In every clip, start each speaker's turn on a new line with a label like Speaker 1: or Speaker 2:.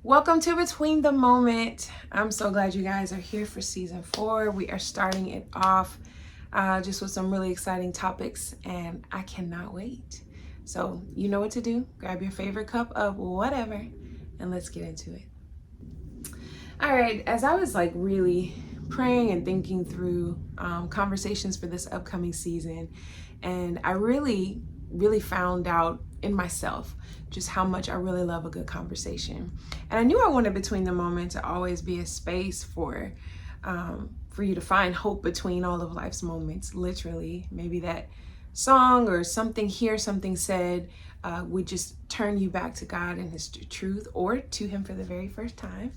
Speaker 1: Welcome to Between the Moment. I'm so glad you guys are here for season 4. We are starting it off just with some really exciting topics, and I cannot wait. So you know what to do. Grab your favorite cup of whatever, and let's get into it. All right, as I was really praying and thinking through conversations for this upcoming season, and I really found out in myself just how much I really love a good conversation. And I knew I wanted Between the Moment to always be a space for you to find hope between all of life's moments, literally. Maybe that song or something here, something said would just turn you back to God and His truth, or to Him for the very first time.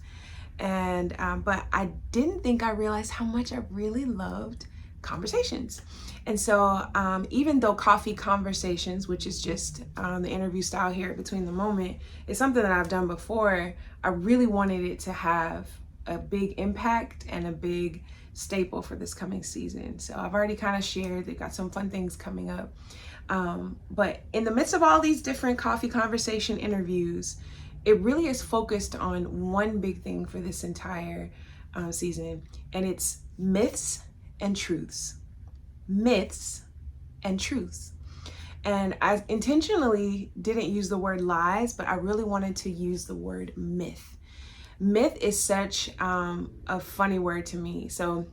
Speaker 1: And but I didn't think I realized how much I really loved conversations. And so even though coffee conversations, which is just the interview style here at Between the Moment, is something that I've done before, I really wanted it to have a big impact and a big staple for this coming season. So I've already kind of shared, they've got some fun things coming up. But in the midst of all these different coffee conversation interviews, it really is focused on one big thing for this entire season, and it's myths and truths. Myths and truths. And I intentionally didn't use the word lies, but I really wanted to use the word myth. Myth is such a funny word to me. So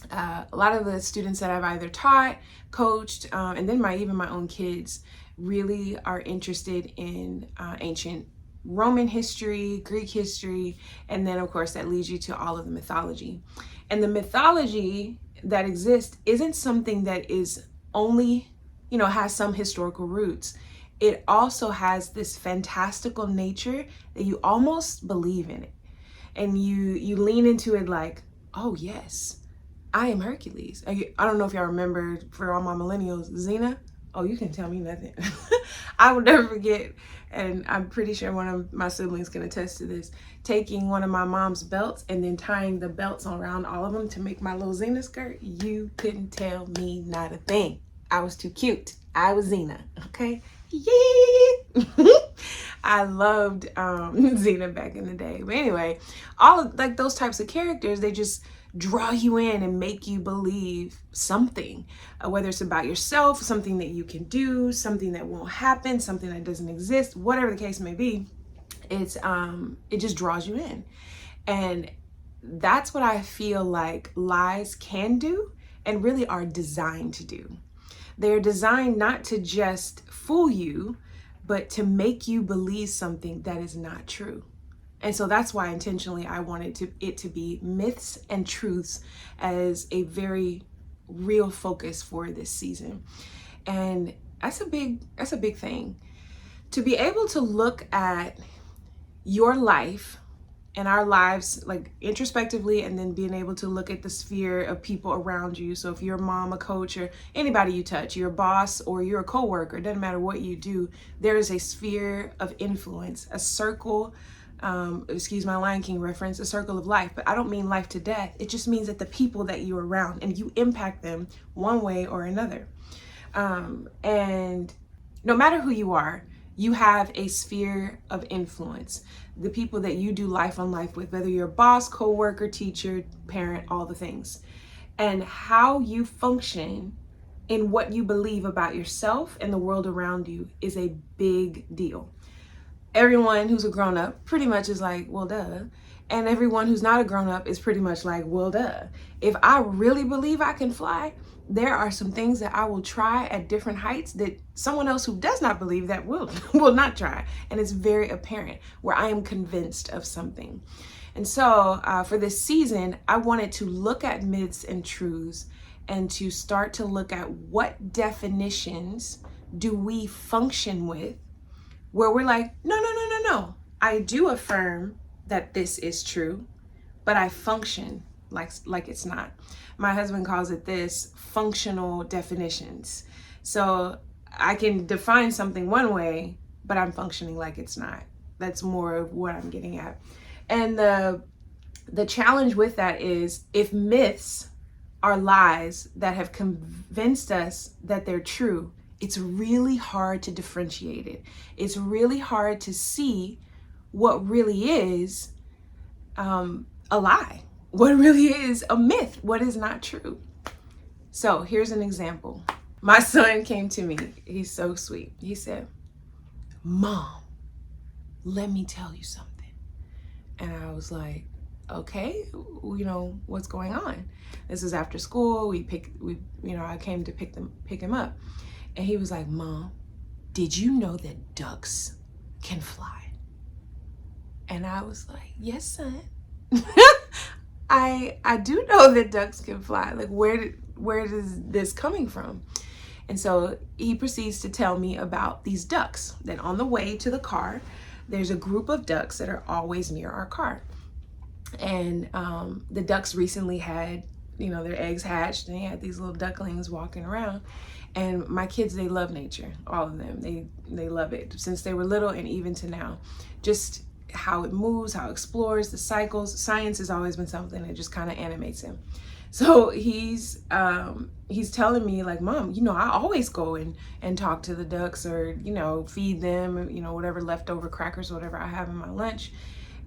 Speaker 1: a lot of the students that I've either taught, coached, and then even my own kids really are interested in ancient Roman history, Greek history, and then of course that leads you to all of the mythology. And the mythology that exists isn't something that is only, has some historical roots. It also has this fantastical nature that you almost believe in it. And you lean into it like, oh yes, I am Hercules. I don't know if y'all remember, for all my millennials, Xena. Oh, you can tell me nothing. I will never forget, and I'm pretty sure one of my siblings can attest to this, taking one of my mom's belts and then tying the belts around all of them to make my little Xena skirt. You couldn't tell me not a thing. I was too cute. I was Xena, okay? Yeah. I loved Xena back in the day. But anyway, all of those types of characters, they just draw you in and make you believe something, whether it's about yourself, something that you can do, something that won't happen, something that doesn't exist, whatever the case may be. It just draws you in. And that's what I feel like lies can do and really are designed to do. They're designed not to just fool you, but to make you believe something that is not true. And so that's why intentionally I wanted it to be myths and truths as a very real focus for this season. And that's a big thing. To be able to look at your life and our lives introspectively, and then being able to look at the sphere of people around you. So if you're a mom, a coach, or anybody you touch, you're a boss or you're a coworker, it doesn't matter what you do, there is a sphere of influence, a circle, excuse my Lion King reference, a circle of life. But I don't mean life to death. It just means that the people that you're around, and you impact them one way or another. And no matter who you are, you have a sphere of influence. The people that you do life on life with, whether you're a boss, co-worker, teacher, parent, all the things. And how you function in what you believe about yourself and the world around you is a big deal. Everyone who's a grown-up pretty much is like, well, duh. And everyone who's not a grown-up is pretty much like, well, duh. If I really believe I can fly, there are some things that I will try at different heights that someone else who does not believe that will not try. And it's very apparent where I am convinced of something. And so for this season, I wanted to look at myths and truths and to start to look at what definitions do we function with, where we're like, no. I do affirm that this is true, but I function like it's not. My husband calls it this functional definitions. So I can define something one way, but I'm functioning like it's not. That's more of what I'm getting at. And the challenge with that is, if myths are lies that have convinced us that they're true, it's really hard to differentiate it. It's really hard to see what really is a lie, what really is a myth, what is not true. So here's an example. My son came to me. He's so sweet. He said, "Mom, let me tell you something." And I was like, "Okay, what's going on?" This was after school. I came to pick him up. And he was like, "Mom, did you know that ducks can fly?" And I was like, "Yes, son." I do know that ducks can fly. Like, where is this coming from? And so he proceeds to tell me about these ducks, that on the way to the car, there's a group of ducks that are always near our car. And the ducks recently had, their eggs hatched, and they had these little ducklings walking around. And my kids, they love nature, all of them. They love it since they were little and even to now. Just how it moves, how it explores, the cycles. Science has always been something that just kind of animates him. So he's telling me, like, "Mom, I always go and talk to the ducks, or, feed them, whatever leftover crackers, whatever I have in my lunch."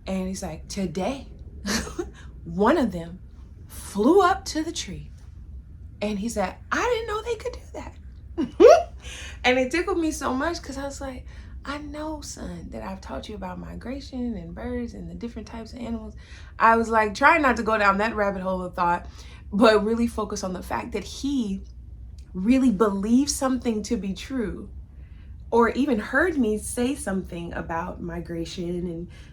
Speaker 1: And he's like, "Today, one of them flew up to the tree." And he said, "I didn't know they could do that." And it tickled me so much because I was like, "I know, son, that I've taught you about migration and birds and the different types of animals." I was like, trying not to go down that rabbit hole of thought, but really focus on the fact that he really believes something to be true, or even heard me say something about migration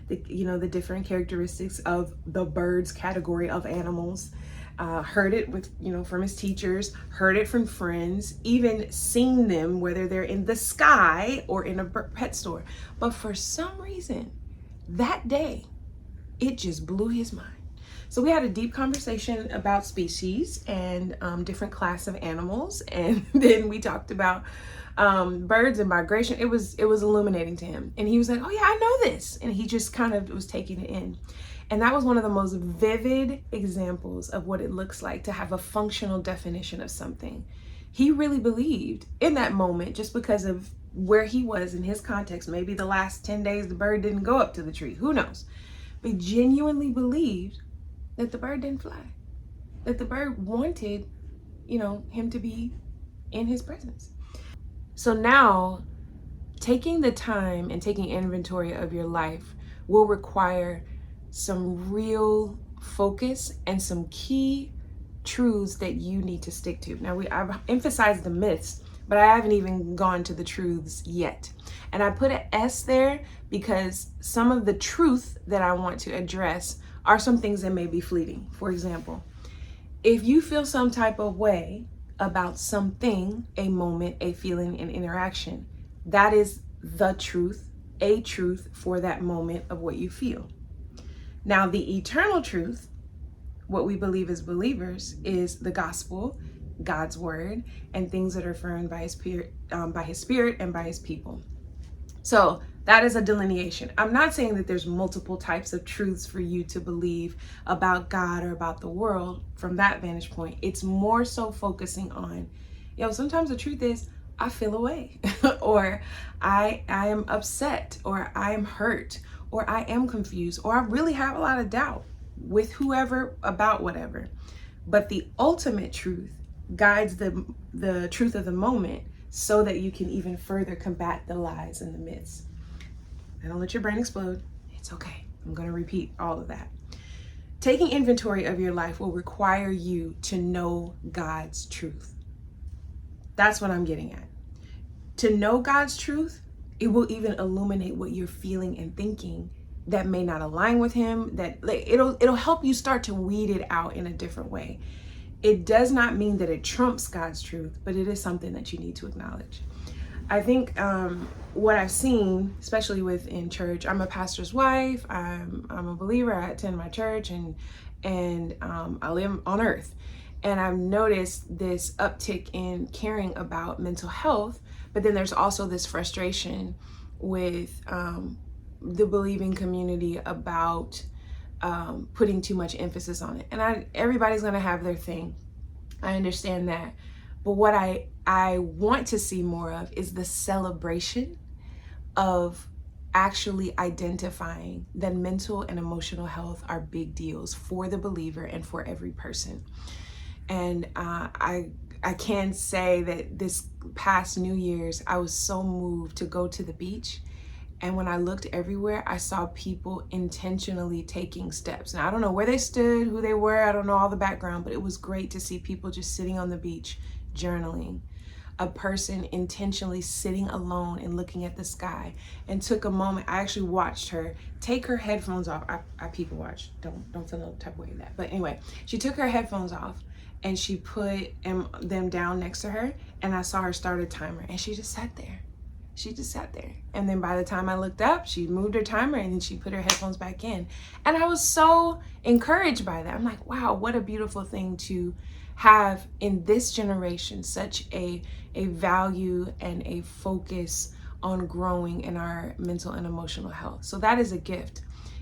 Speaker 1: and the different characteristics of the birds category of animals. Heard it from his teachers, heard it from friends, even seen them, whether they're in the sky or in a pet store. But for some reason, that day, it just blew his mind. So we had a deep conversation about species and different class of animals. And then we talked about birds and migration. It was illuminating to him. And he was like, "Oh yeah, I know this." And he just kind of was taking it in. And that was one of the most vivid examples of what it looks like to have a functional definition of something. He really believed in that moment, just because of where he was in his context. Maybe the last 10 days the bird didn't go up to the tree. Who knows? But he genuinely believed that the bird didn't fly. That the bird wanted, him to be in his presence. So now, taking the time and taking inventory of your life will require some real focus and some key truths that you need to stick to. Now, I've emphasized the myths, but I haven't even gone to the truths yet. And I put an S there because some of the truth that I want to address are some things that may be fleeting. For example, if you feel some type of way about something, a moment, a feeling, an interaction, that is the truth, a truth for that moment of what you feel. Now, the eternal truth, what we believe as believers, is the gospel, God's word, and things that are affirmed by His Spirit and by His people. So that is a delineation. I'm not saying that there's multiple types of truths for you to believe about God or about the world from that vantage point. It's more so focusing on, sometimes the truth is I feel away, or I am upset, or I am hurt, or I am confused, or I really have a lot of doubt with whoever about whatever. But the ultimate truth guides the truth of the moment so that you can even further combat the lies and the myths. And don't let your brain explode. It's okay. I'm going to repeat all of that. Taking inventory of your life will require you to know God's truth. That's what I'm getting at. To know God's truth, it will even illuminate what you're feeling and thinking that may not align with Him. That it'll help you start to weed it out in a different way. It does not mean that it trumps God's truth, but it is something that you need to acknowledge. I think what I've seen, especially within church, I'm a pastor's wife. I'm a believer. I attend my church, and I live on earth. And I've noticed this uptick in caring about mental health, but then there's also this frustration with the believing community about putting too much emphasis on it. And everybody's gonna have their thing. I understand that. But what I want to see more of is the celebration of actually identifying that mental and emotional health are big deals for the believer and for every person. And I can say that this past New Year's, I was so moved to go to the beach. And when I looked everywhere, I saw people intentionally taking steps. And I don't know where they stood, who they were, I don't know all the background, but it was great to see people just sitting on the beach journaling. A person intentionally sitting alone and looking at the sky, and took a moment. I actually watched her take her headphones off. I people watch. Don't feel no type of way of that. But anyway, she took her headphones off and she put them down next to her, and I saw her start a timer, and she just sat there. She just sat there. And then by the time I looked up, she moved her timer and then she put her headphones back in. And I was so encouraged by that. I'm like, wow, what a beautiful thing to have in this generation, such a value and a focus on growing in our mental and emotional health. So that is a gift.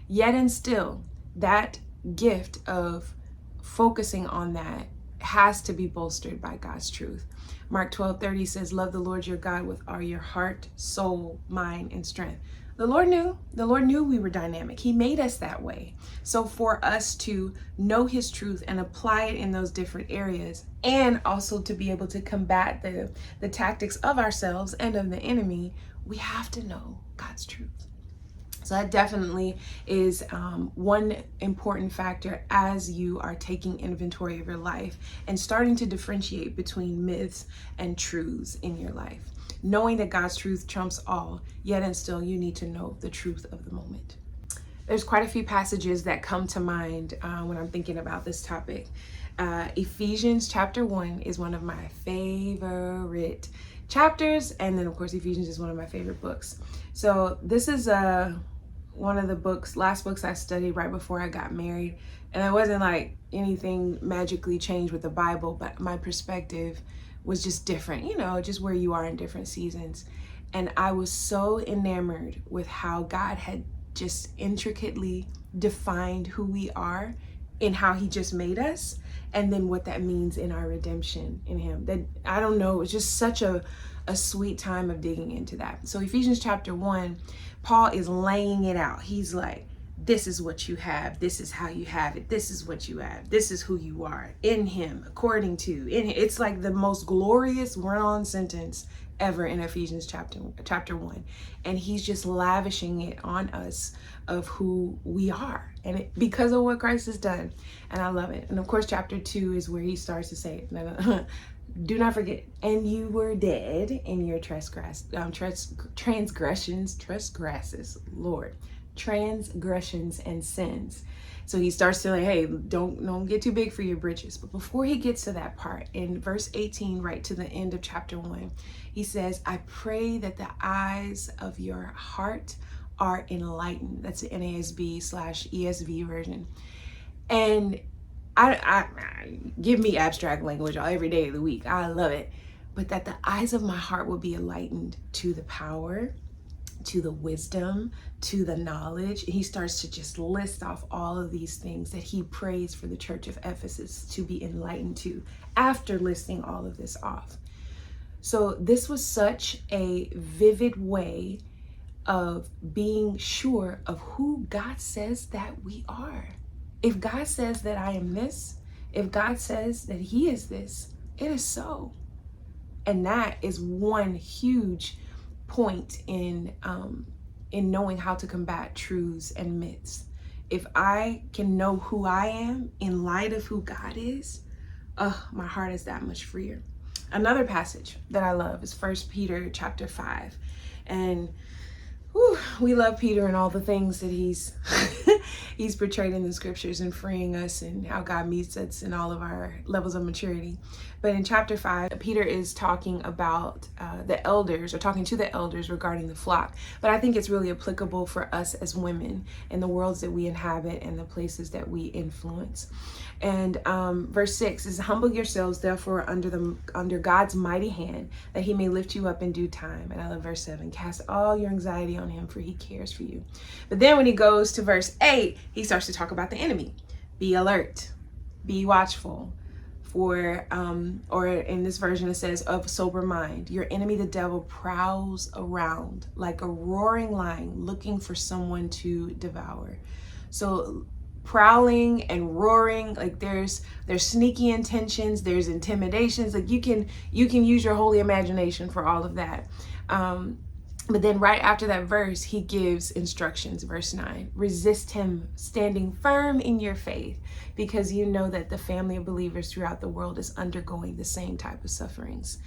Speaker 1: Yet and still, that gift of focusing on that has to be bolstered by God's truth. Mark 12:30 says, love the Lord your God with all your heart, soul, mind, and strength. The Lord knew we were dynamic. He made us that way. So for us to know his truth and apply it in those different areas, and also to be able to combat the tactics of ourselves and of the enemy, we have to know God's truth. So that definitely is one important factor as you are taking inventory of your life and starting to differentiate between myths and truths in your life. Knowing that God's truth trumps all, yet and still you need to know the truth of the moment. There's quite a few passages that come to mind when I'm thinking about this topic. Ephesians chapter 1 is one of my favorite chapters, and then of course Ephesians is one of my favorite books. So this is one of the last books I studied right before I got married, and it wasn't like anything magically changed with the Bible, but my perspective was just different, just where you are in different seasons. And I was so enamored with how God had just intricately defined who we are in how he just made us, and then what that means in our redemption in him. That, I don't know, it was just such a sweet time of digging into that. So Ephesians chapter 1, Paul is laying it out. He's like, this is what you have. This is how you have it. This is what you have. This is who you are in him, according to. It's like the most glorious run-on sentence ever in Ephesians chapter 1. And he's just lavishing it on us of who we are, and because of what Christ has done. And I love it. And of course, chapter 2 is where he starts to say, do not forget, and you were dead in your transgressions, and sins. So he starts to hey, don't get too big for your britches. But before he gets to that part, in verse 18, right to the end of chapter 1, he says, I pray that the eyes of your heart are enlightened. That's the NASB/ESV version. And I give me abstract language every day of the week. I love it. But that the eyes of my heart will be enlightened to the power, to the wisdom, to the knowledge. And he starts to just list off all of these things that he prays for the church of Ephesus to be enlightened to after listing all of this off. So this was such a vivid way of being sure of who God says that we are. If God says that I am this, if God says that he is this, it is so. And that is one huge point in knowing how to combat truths and myths. If I can know who I am in light of who God is, my heart is that much freer. Another passage that I love is 1 Peter chapter 5. And we love Peter and all the things that he's portrayed in the scriptures and freeing us, and how God meets us in all of our levels of maturity. But in chapter 5, Peter is talking about the elders, or talking to the elders regarding the flock. But I think it's really applicable for us as women in the worlds that we inhabit and the places that we influence. And verse 6 is, humble yourselves therefore under God's mighty hand, that he may lift you up in due time. And I love verse 7, cast all your anxiety on him, for he cares for you. But then when he goes to verse 8, he starts to talk about the enemy. Be alert, be watchful, or in this version it says, of sober mind. Your enemy, the devil, prowls around like a roaring lion looking for someone to devour. So prowling and roaring, like there's sneaky intentions, there's intimidations, like you can use your holy imagination for all of that. But then right after that verse, he gives instructions. Verse 9, resist him, standing firm in your faith, because you know that the family of believers throughout the world is undergoing the same type of sufferings.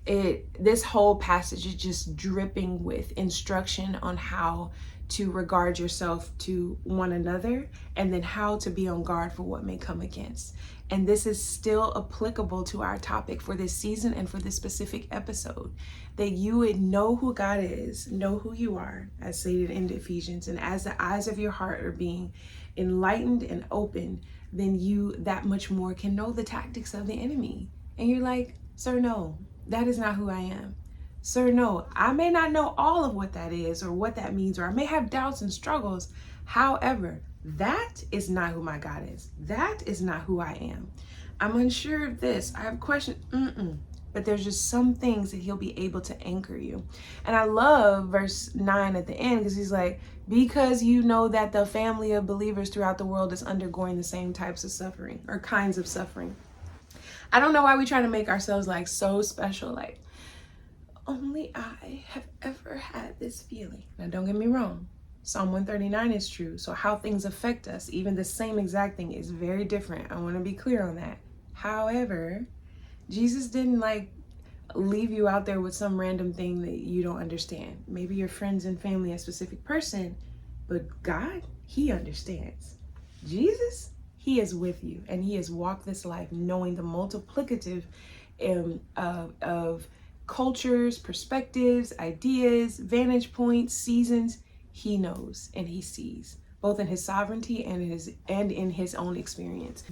Speaker 1: This whole passage is just dripping with instruction on how to regard yourself to one another, and then how to be on guard for what may come against. And this is still applicable to our topic for this season and for this specific episode, that you would know who God is, know who you are, as stated in Ephesians, and as the eyes of your heart are being enlightened and open, then you that much more can know the tactics of the enemy. And you're like, sir, no, that is not who I am. Sir, no, I may not know all of what that is or what that means, or I may have doubts and struggles. However, that is not who my God is. That is not who I am. I'm unsure of this. I have questions. But there's just some things that he'll be able to anchor you. And I love verse 9 at the end, because he's like, because you know that the family of believers throughout the world is undergoing the same types of suffering or kinds of suffering. I don't know why we try to make ourselves like so special, like only I have ever had this feeling. Now, don't get me wrong. Psalm 139 is true. So how things affect us, even the same exact thing, is very different. I want to be clear on that. However, Jesus didn't like leave you out there with some random thing that you don't understand. Maybe your friends and family, a specific person, but God, he understands. Jesus, he is with you, and he has walked this life knowing the multiplicative of cultures, perspectives, ideas, vantage points, seasons. He knows and he sees, both in his sovereignty and in his own experience.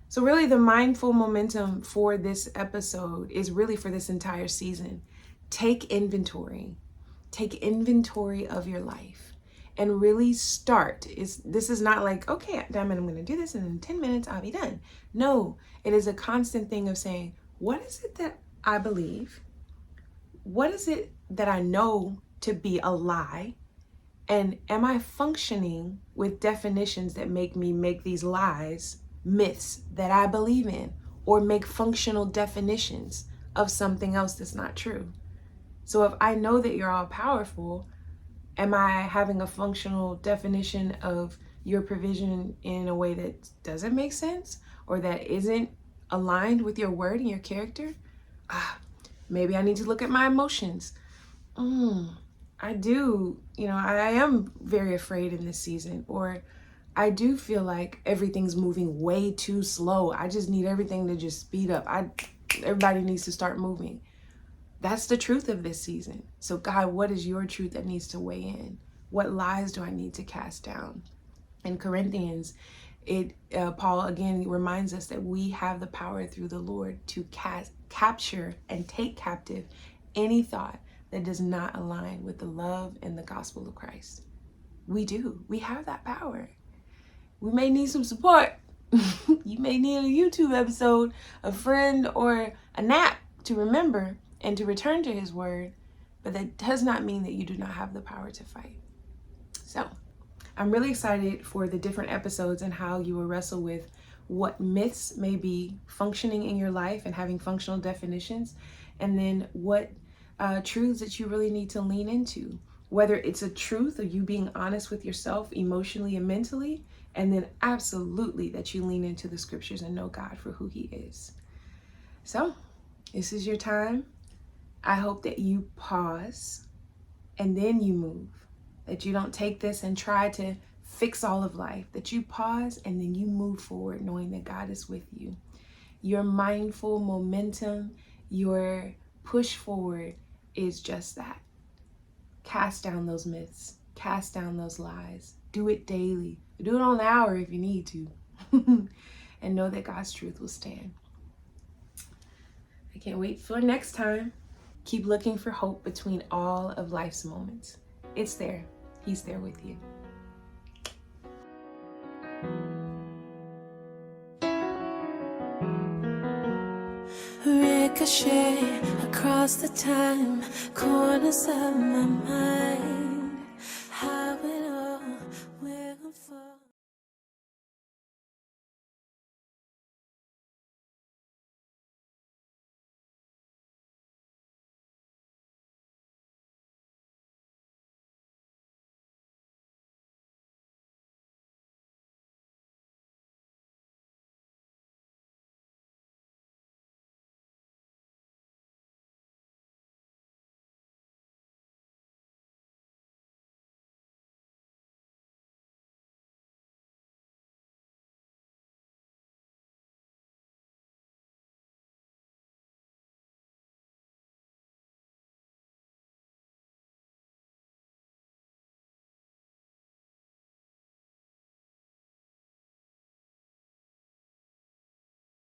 Speaker 1: So really the mindful momentum for this episode is really for this entire season. Take inventory. Take inventory of your life and really start. This is not like, okay, damn it, I'm going to do this and in 10 minutes I'll be done. No, it is a constant thing of saying, what is it that I believe? What is it that I know to be a lie? And am I functioning with definitions that make me make these lies myths that I believe in, or make functional definitions of something else that's not true? So if I know that you're all powerful, am I having a functional definition of your provision in a way that doesn't make sense, or that isn't aligned with your word and your character? Maybe I need to look at my emotions. I do, I am very afraid in this season, or I do feel like everything's moving way too slow. I just need everything to just speed up. Everybody needs to start moving. That's the truth of this season. So God, what is your truth that needs to weigh in? What lies do I need to cast down? In Corinthians, Paul again reminds us that we have the power through the Lord to capture and take captive any thought that does not align with the love and the gospel of Christ. We do. We have that power. We may need some support. You may need a YouTube episode, a friend, or a nap to remember and to return to his word, but that does not mean that you do not have the power to fight. So I'm really excited for the different episodes and how you will wrestle with what myths may be functioning in your life and having functional definitions, and then what truths that you really need to lean into, whether it's a truth of you being honest with yourself emotionally and mentally, and then absolutely that you lean into the scriptures and know God for who he is. So this is your time. I hope that you pause and then you move, that you don't take this and try to fix all of life, that you pause and then you move forward knowing that God is with you. Your mindful momentum, your push forward is just that. Cast down those myths, cast down those lies. Do it daily. Do it on the hour if you need to. And know that God's truth will stand. I can't wait for next time. Keep looking for hope between all of life's moments. It's there. He's there with you. ricochet across the time corners of my mind.